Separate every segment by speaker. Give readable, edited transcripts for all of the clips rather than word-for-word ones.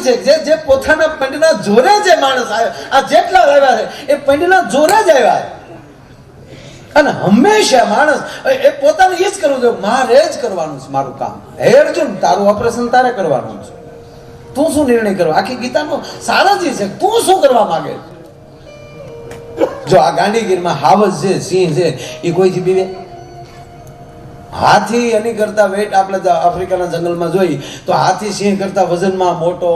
Speaker 1: સાચી છે જે પોતાના પંડના જોરે જે માણસ આવ્યો, આ જેટલા આવ્યા છે એ પંડના જોરે જ આવ્યા. અને હંમેશા માણસ એ પોતાને એ જ કરવું જોઈએ, મારે જ કરવાનું છે મારું કામ. હે અર્જુન, તારું ઓપરેશન તારે કરવાનું છે. તું શું નિર્ણય કરો? આખી ગીતાનો સાર જ છે, તું શું કરવા માંગે? જો આ ગાંધીગીરમાં હાવજ છે, સિંહ છે, એ કોઈથી બીવે? હાથી એની કરતા વેટ આપણે આફ્રિકાના જંગલમાં જોઈ તો હાથી સિંહ કરતા વજનમાં મોટો,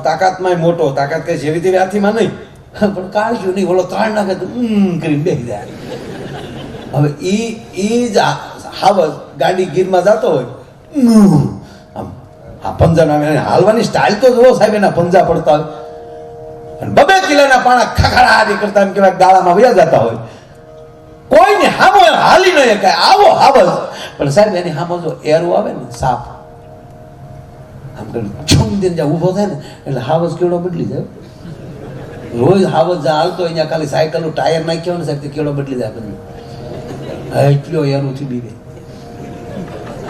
Speaker 1: તાકાતમાં મોટો. તાકાત કઈ જેવી તેવી હાથીમાં નહીં, પણ કાળજું નહીં. ઓલો ત્રણ નાખે તો કરીને બેસી જાય. હવે ઈ જ હાવજ ગાંધીગીરમાં જતો હોય, આમ આ પંજા હાલવાની સ્ટાઇલ તો જુઓ સાહેબ, એના પંજા પડતા હોય. અને 2 કિલોના પાણા ખખડાડી કરતા એમ કેવાય ગાળામાં વયા જતા હોય. કોઈને હામો હાલી ન શકાય આવો હાવજ. પણ સાહેબ એની હામો જો એરું આવે ને, સાપ આમ કરી છમ દઈને જ્યાં ઊભો થાય ને એટલે હાવજ કેવડો બદલી જાય. રોજ હાવજ જ્યાં હાલતો અહીંયા ખાલી સાયકલનું ટાયર નાખ્યો ને સાહેબ તે કેવડો બદલી જાય બદલી. એટલો એરુંથી બીવે.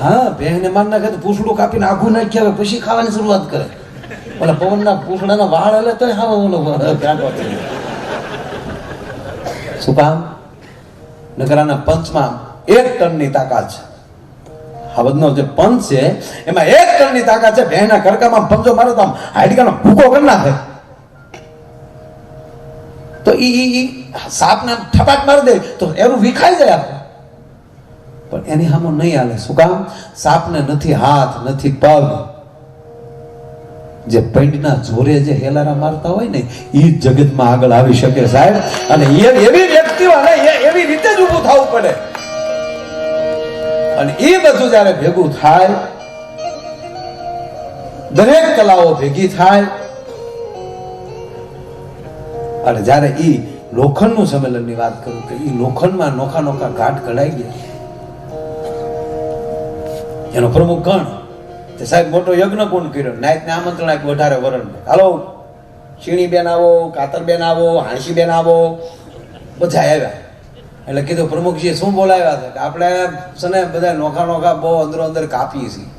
Speaker 1: હા, ભેંને માર નાખે તો પૂછડું કાપીને આઘું નાખી આવે પછી ખાવાની શરૂઆત કરે. ઓલા પવનના પૂછડાના વાળ હલે તો હાવ ઓલો ગાંઠો. શું કામ? નગરાના પંચમાં 1 ટનની તાકાત છે. હાવજનો જે પંચ છે એમાં 1 ટનની તાકાત છે. ભેંના કડકામાં પંજો મારે તો આમ હાડકાનો ભૂકો કરી નાખે. તો ઈ સાપને ઠપાટ મારી દે તો એનું વિખાઈ જાય આપણે. પણ એની સામે નહીં હાલે. શું કામ? સાપને નથી હાથ, નથી પગ. જે પૈંડના જોરે જે હેલારા મારતા હોય ને એ જગતમાં આગળ આવી શકે સાહેબ. અને એવી વ્યક્તિઓ એવી રીતે જ ઊભું થવું પડે. અને એ બધું જયારે ભેગું થાય, દરેક કલાઓ ભેગી થાય, અને જયારે ઈ લોખંડનું સંમેલનની વાત કરું કે ઈ લોખંડમાં નોખા નોખા ઘાટ કઢાઈ ગયા. એનો પ્રમુખ ગણ તે સાહેબ મોટો યજ્ઞ કોણ કર્યો? નાયકને આમંત્રણ આપ્યું 18 વરણ. હાલો શીણી બેન આવો, કાતર બેન આવો, હાંસી બેન આવો, બધા આવ્યા. એટલે કીધું પ્રમુખજીએ શું બોલાવ્યા છે કે આપણે છે ને બધા નોખા નોખા બહુ અંદરો અંદર કાપીએ છીએ.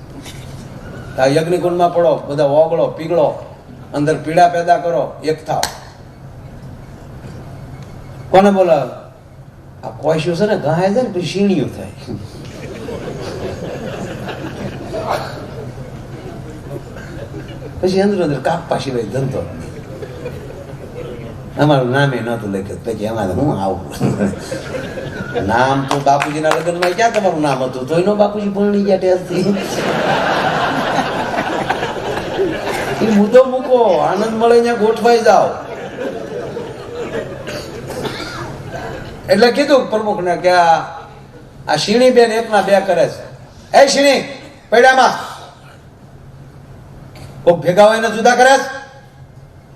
Speaker 1: આ યજ્ઞકુંડમાં પડો, બધા ઓગળો પીગળો, અંદર પીડા પેદા કરો, એક થાવ. કોને બોલાવે? આ કોઈશું છે ને ઘાય છે ને પછી શીણીયું થાય. પછી અંદર અંદર કાપવા સિવાય ધંધો. અમારું નામે નહોતું લખ્યું. પછી અમારે હું આવું નામ તો બાપુજીના લગ્નમાં ક્યાં તમારું નામ હતું? તો એનો બાપુજી પરણી ગયા ટેસ્ટથી. એ મુદ્દો મૂકો, આનંદ મળે ત્યાં ગોઠવાઈ જાઓ. એટલે કીધું પ્રમુખને કે આ શીણી બેન 1 ના 2 કરે છે. એ શીણી પૈડામાં કોક ભેગા હોય ને જુદા કરે.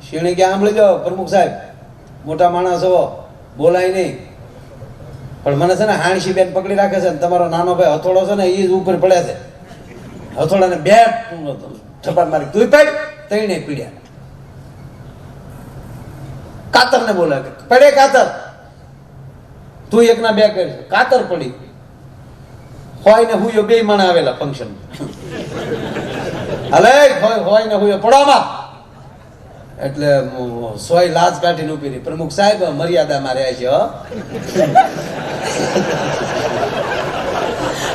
Speaker 1: શીણી કે આંભળી જાઓ પ્રમુખ સાહેબ, મોટા માણસ હો, બોલાય નહીં. પણ મને છે ને હાણસી બેન પકડી રાખે છે ને તમારો નાનો ભાઈ હથોડો છે ને એ જ ઉપર પડે છે. હથોડાને 2 ઠપાટ મારી તું પાડ, 3 પીડ્યા. કાતર ને બોલાવે, પડે કાતર, તું 1 ના 2 કરી. કાતર પડી. હોય ને હુયો 2 માણા આવેલા ફંક્શન. હલે હોય ને હુયો પડામાં. એટલે સોય લાજ કાઢીને ઉભી રહી. પ્રમુખ સાહેબ મર્યાદામાં રહ્યા છે હો.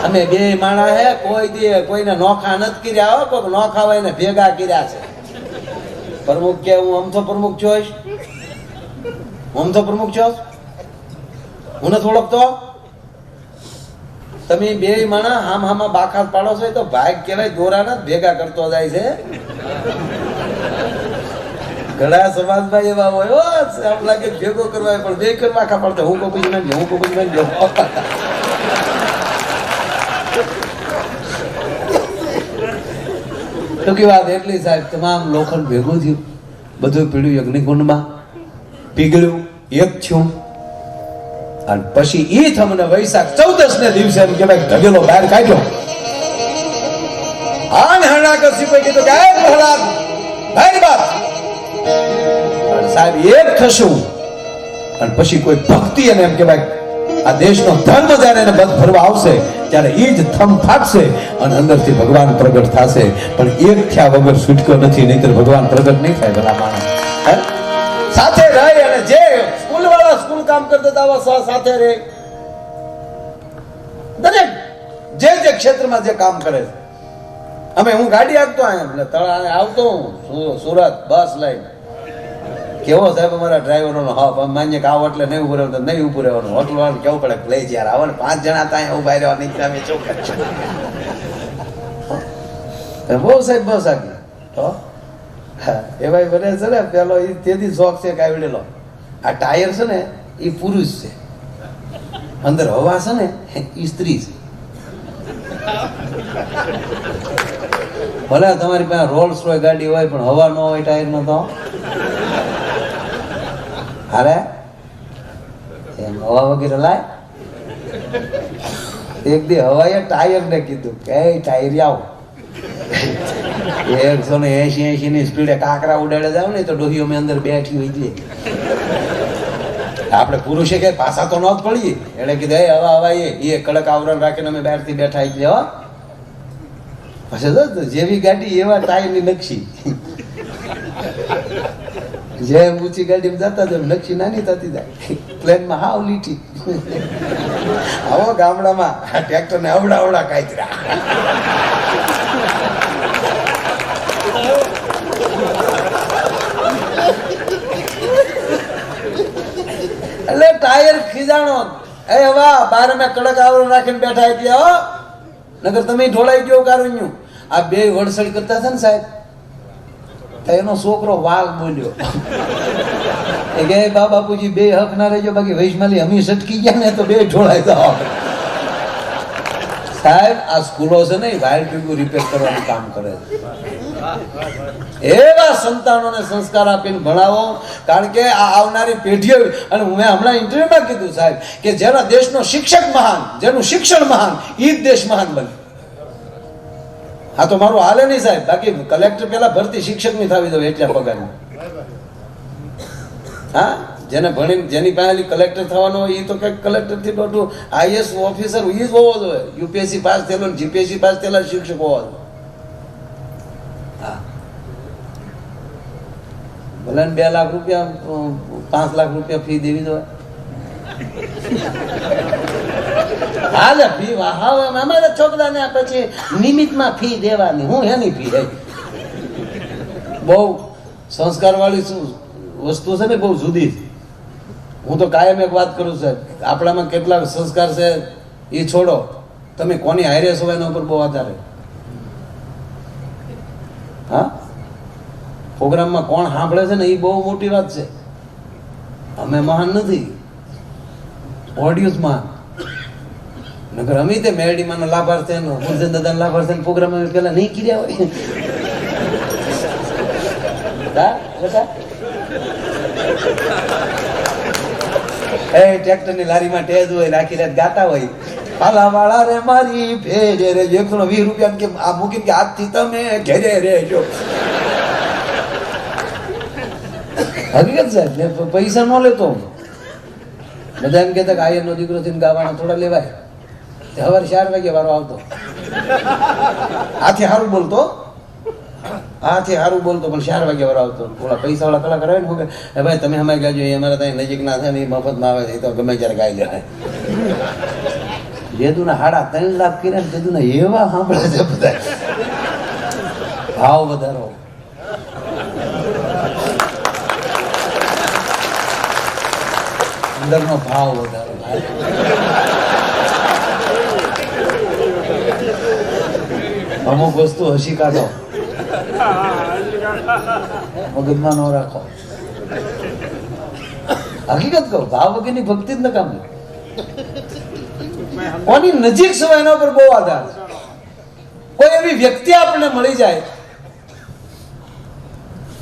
Speaker 1: અમે 2 માણા હે, કોઈ દે કોઈને નોખા નથી કર્યા હો. કોઈ નોખા હોય ને ભેગા કર્યા છે. પ્રમુખ કે હું આમ તો પ્રમુખ છું, આમ તો પ્રમુખ છો, હું નથી ઓળખતો. તમે 2 માણા હામ હામાં બાકાત પાડો છો તો ભાગ કહેવાય. દોરાના ભેગા કરતો જાય છે. ઘણા સમાજમાં એવા હોય આમ લાગે ભેગો કરવા, પણ 2 કરવા ખા પડતો. હું કોઈ નહીં, હું કોઈ નહીં. ટૂંકી વાત એટલી સાહેબ, તમામ લોખંડ ભેગું થયું, બધું પીડ્યું યજ્ઞકુંડમાં, પીગળ્યું, એક થયું. અને પછી ઈ તમને વૈશાખ 14 ને દિવસે એમ કે ભાઈ ઢગેલો બહાર કાઢ્યો. આન હરણાકર સિપાઈ કીધું કે આ પ્રહલાદ ભાઈ બાપ સાહેબ એક થશું. અને પછી કોઈ ભક્તિ એને એમ કે ભાઈ આ દેશનો ધર્મ જ્યારે એને બધ ભરવા આવશે ત્યારે એ જ થમ ફાટશે અને અંદરથી ભગવાન પ્રગટ થશે. પણ એક થયા વગર છૂટકો નથી, નહીતર ભગવાન પ્રગટ નહીં થાય. ભલા માણસ સાથે રહે અને જે સ્કૂલ વાળા સ્કૂલ કામ કરતા હતા સાથે રહે, દરેક જે ક્ષેત્રમાં જે કામ કરે છે. અમે હું ગાડી આપતો અહીંયા તળાવે આવતો હું સુરત બસ લઈને, કેવો સાહેબ અમારા ડ્રાઈવરોનો હપ માન્ય કે આવો એટલે નહીં ઉભું રહેવું, નહીં ઉભું રહેવાનું. હોટલ વાળું કેવું પડે લઈ યાર આવો ને 5 જણા ત્યાં ઉભા રહેવા નીકળ્યા અમે ચોખ્ખા બહુ સાહેબ બસ આગી તો એ ભાઈ બને છે ને પેલો એ તેથી શોખ છે કાવડેલો. આ ટાયર છે ને એ પુરુષ છે, અંદર હવા છે ને એ સ્ત્રી છે. ભલે તમારી પાસે રોલ્સ રોય ગાડી હોય પણ હવા ન હોય ટાયરમાં તો અરે એમ હવા વગેરે લાય. એક દી હવાએ ટાયર ને કીધું કે ટાયર આવો, 180 ની સ્પીડે કાંકરા ઉડાડે જાવ ને તો ડોહીઓ મેં અંદર બેઠી હોય છે. આપણે પુરુષે કે પાછા તો ન જ પડીએ. એને કીધું એ હવા હવા એ કડક આવરણ રાખીને અમે બહારથી બેઠા એટલે હો પછી જેવી ગાડી એવા ટાયરની નકશી. જેમ ઊંચી ગાડીમાં જતા જેમ નકશી નાની થતી જાય, પ્લેનમાં હાવ લીટી. આવો ગામડામાં ટ્રેક્ટર ને અવડા અવડા કાયતરા. એટલે ટાયર ખીજાણો એ હવા બાર મેં કડક આવરણ રાખીને બેઠા એટલે હો નગર તમે ઢોળાઈ ગયો કારુન્યું. આ બે વડસડ કરતા હતા ને સાહેબ, એનો છોકરો વાઘ બોલ્યો એ કે બા બાપુજી બે હક ના રહેજો, બાકી વૈશમાલી હમી સટકી ગયા ને તો બે ઢોળાઈ જાઓ. સાહેબ આ સ્કૂલો છે ને વાયર ટ્યુબ રિપેર કરવાનું કામ કરે છે. એવા સંતાનોને સંસ્કાર આપીને ભણાવો, કારણ કે આ આવનારી પેઢીઓ. અને મેં હમણાં ઇન્ટરવ્યુમાં કીધું સાહેબ કે જેના દેશનો શિક્ષક મહાન, જેનું શિક્ષણ મહાન, એ જ દેશ મહાન બને. હા તો મારું હાલે નહીં સાહેબ, બાકી કલેક્ટર પેલા ભરતી શિક્ષક ની થવી દો એટલા પગારની. હા જેને ભણીને જેની પાસે કલેક્ટર થવાનો હોય એ તો કઈક કલેક્ટર થી દોઢું આઈએસ ઓફિસર એ જ હોવો જોઈએ, યુપીએસસી પાસ થયેલો જીપીએસસી પાસ થયેલા શિક્ષક હોવા જોઈએ. ભલે 2 લાખ રૂપિયા 5 લાખ રૂપિયા ફી દેવી જોઈએ. હાલે ફી અમારા છોકરાને પછી નિમિત્તમાં ફી દેવાની, હું એની ફી દઈ. બહુ સંસ્કાર વાળી વસ્તુ છે ને બહુ જુદી. હું તો કાયમ એક વાત કરું સાહેબ, આપણામાં કેટલા સંસ્કાર છે એ છોડો, તમે કોની હારે છો એના ઉપર બહુ આધાર. હા પ્રોગ્રામમાં કોણ સાંભળે છે ને એ બહુ મોટી વાત છે. અમે મહાન નથી, ઓડિયન્સ મહાન. નગર અમે તે મેરડીમાં લાભાર્થી મુરજન દાદા લાભાર્થી પ્રોગ્રામ પેલા નહીં કર્યા હોય. એ ટ્રેક્ટર ની લારીમાં ટેજ હોય, આખી રાત ગાતા હોય, પાલા વાળા રે મારી ભેજે રે 120 રૂપિયા કે આ મૂકીને કે આજથી તમે ઘેરે રહેજો. હકીકત સાહેબ પૈસા ન લેતો. બધા એમ કહેતા કે આયર નો દીકરો થઈને ગાવાના થોડા લેવાય. સવારે 4 વાગે વારો આવતો, આથી સારું બોલતો, આથી સારું બોલતો પણ 4 વાગે વારો આવતો. ઓલા પૈસા વાળા કલાકાર આવે ને હું કે ભાઈ તમે અમારે ગાજો, અમારા ત્યાં નજીક ના થાય ને એ મફતમાં આવે એ તો ગમે ત્યારે ગાઈ જાય. જેદુના 3.5 લાખ કર્યા ને જેદુના એવા સાંભળે છે બધા. ભાવ વધારો, અંદરનો ભાવ વધારો. અમુક વસ્તુ હસી કાઢો, મગજમાં ન રાખો. હકીકત કહો, ભાવ વગરની ભક્તિ જ નકામી. કોની નજીક સમય એના પર બહુ આધાર. કોઈ એવી વ્યક્તિ આપણને મળી જાય.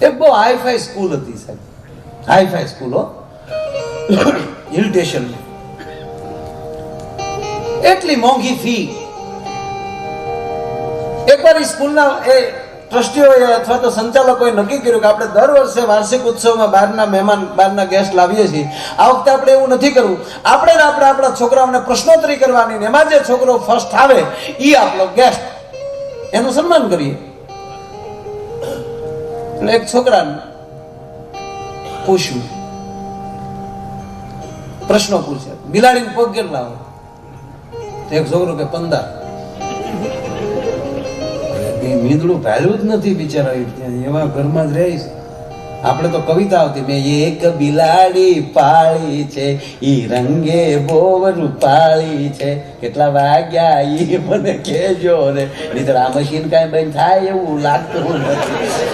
Speaker 1: એક બહુ હાઈફાઈ સ્કૂલ હતી સાહેબ, હાઈફાઈ સ્કૂલ હો, હિલ સ્ટેશન. એટલી મોંઘી ફી. એકવાર સ્કૂલના એ ટ્રસ્ટીઓએ અથવા તો સંચાલકોએ નક્કી કર્યું કે આપણે દર વર્ષે વાર્ષિક ઉત્સવમાં બહારના મહેમાન બહારના ગેસ્ટ લાવીએ છીએ. આ વખતે આપણે એવું નથી કરવું. આપણે આપણા છોકરાઓને પ્રશ્નોત્તરી કરવાની ને એમાં જે છોકરો ફર્સ્ટ આવે એ આપણો ગેસ્ટ, એનું સન્માન કરીએ. એટલે એક છોકરાને પૂછ્યું, પ્રશ્નો પૂછ્યા, બિલાડીને પગ કેટલા હોય? એક છોકરો કે 15. મીંદડું ભાલ્યું જ નથી બિચારા, એવા ઘરમાં જ રહીશ. આપણે તો કવિતા આવતી, મેં એક બિલાડી પાળી છે, ઈ રંગે બહુ રૂપાળી છે, કેટલા વાગ્યા ઈ મને કહેજો રે. નહીતર આ મશીન કાંઈ બંધ થાય એવું લાગતું નથી.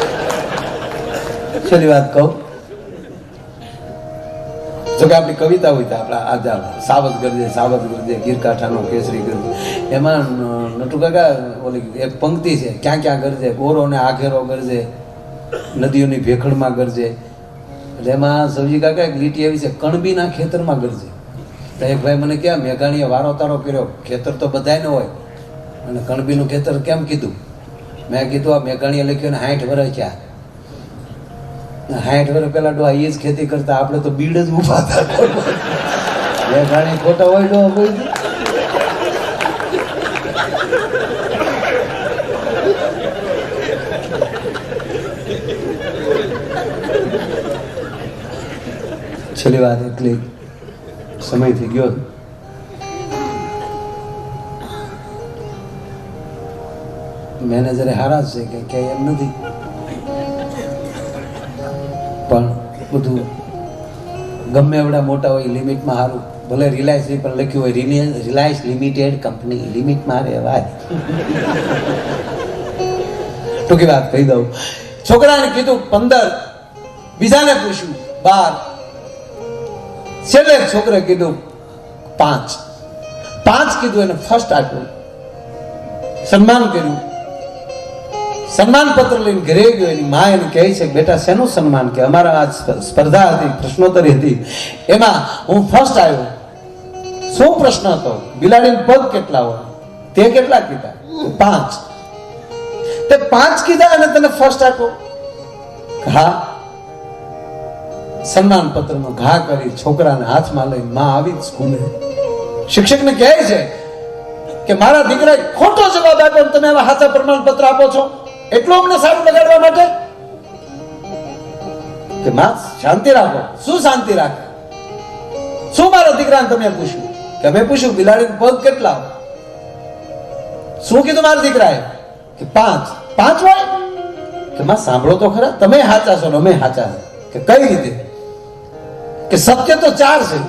Speaker 1: છેલ્લી વાત કહું, જોકે આપણી કવિતા હોય તો આપણા સાવધ ગરજે ગીરકાંઠાનો કેસરી ગરજે, એમાં નટુ કાકા ઓલી એક પંક્તિ છે, ક્યાં ક્યાં ગરજે, ગોરો ને આઘેરો ગરજે, નદીઓની ભેખડમાં ગરજે. એટલે એમાં સવજી કાકા એક લીટી એવી છે, કણબીના ખેતરમાં ગરજે. તો એક ભાઈ મને ક્યાં મેઘાણીએ વારો તારો કર્યો, ખેતર તો બધાય ન હોય અને કણબીનું ખેતર કેમ કીધું? મેં કીધું આ મેઘાણીએ લખ્યું ને 60 વર્ષ થયા. 60 વર્ષ પેલા ડો એ જ ખેતી કરતા, આપણે તો બીડ જ ઉભા હતા. મેઘાણી ખોટા હોય ડો કોઈ. છેલ્લી વાત એટલી, સમય થઈ ગયો. મેનેજરે હારા જ છે કે એમ નથી, પણ બધું ગમે એવડા મોટા હોય લિમિટમાં સારું. ભલે રિલાયન્સ પણ લખ્યું હોય રિલાયન્સ લિમિટેડ કંપની, લિમિટમાં રહેવાય. ટૂંકી વાત કહી દઉં, છોકરાને કીધું 15, બીજાને પૂછ્યું 12, છેલ્લે છોકરે કીધું 5 કીધું, એને ફર્સ્ટ આપ્યું, સન્માન કર્યું. સન્માન પત્ર લઈને ઘરે ગયો. એની માં એને કહે છે, બેટા શેનું સન્માન? કે અમારા આ સ્પર્ધા હતી, પ્રશ્નોત્તરી હતી, એમાં હું ફર્સ્ટ આવ્યો. શું પ્રશ્ન હતો? બિલાડીને પગ કેટલા હોય? તે કેટલા કીધા? 5. તે 5 કીધા અને તને ફર્સ્ટ આપ્યો? હા. સન્માન પત્રનો ઘા કરી છોકરાને હાથમાં લઈને માં આવી જ સ્કૂલે. શિક્ષકને કહે છે કે મારા દીકરાએ ખોટો જવાબ આપ્યો, તમે આવા સાચા પ્રમાણપત્ર આપો છો, એટલું અમને સારું લગાડવા માટે? કે માં શાંતિ રાખો. શું શાંતિ રાખે? શું મારા દીકરાને તમે પૂછ્યું? કે અમે પૂછ્યું બિલાડીને પગ કેટલા? શું કીધું મારા દીકરાએ? કે 5 હોય. કે માં સાંભળો તો ખરા, તમે સાચા છો ને અમે સાચા છે. કે કઈ રીતે? કે સત્ય તો 4 છે,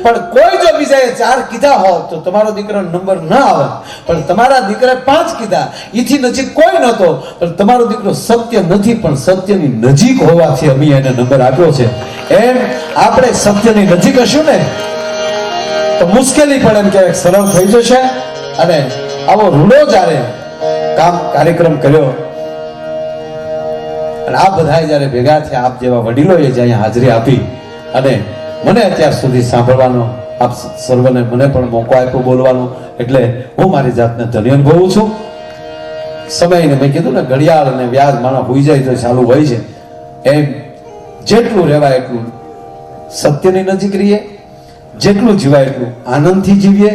Speaker 1: પણ કોઈ જો બીજાએ 4 કીધા હોત તો તમારો દીકરાનો નંબર ન આવે. પણ તમારા દીકરાએ 5 કીધા, એથી નજીક કોઈ નહોતો, પણ તમારો દીકરો સત્ય નથી પણ સત્યની નજીક હોવાથી અમે એને નંબર આપ્યો છે. એમ આપણે સત્યની નજીક હશું ને તો મુશ્કેલી પડે એમ ક્યારેક સરળ થઈ જશે. અને આવો રૂડો જ્યારે કાર્યક્રમ કર્યો અને આ બધા જયારે ભેગા થયા, આપ જેવા વડીલોએ જે અહીંયા હાજરી આપી અને મને અત્યાર સુધી સાંભળવાનો આપ સર્વને મને પણ મોકો આપ્યો બોલવાનો, એટલે હું મારી જાતને ધન્ય અનુભવું છું. સમયને મેં કીધું ને, ઘડિયાળ અને વ્યાજ માણસ હોઈ જાય તો ચાલુ હોય છે, એમ જેટલું રહેવાય એટલું સત્યની નજીક રહીએ, જેટલું જીવાય એટલું આનંદથી જીવીએ.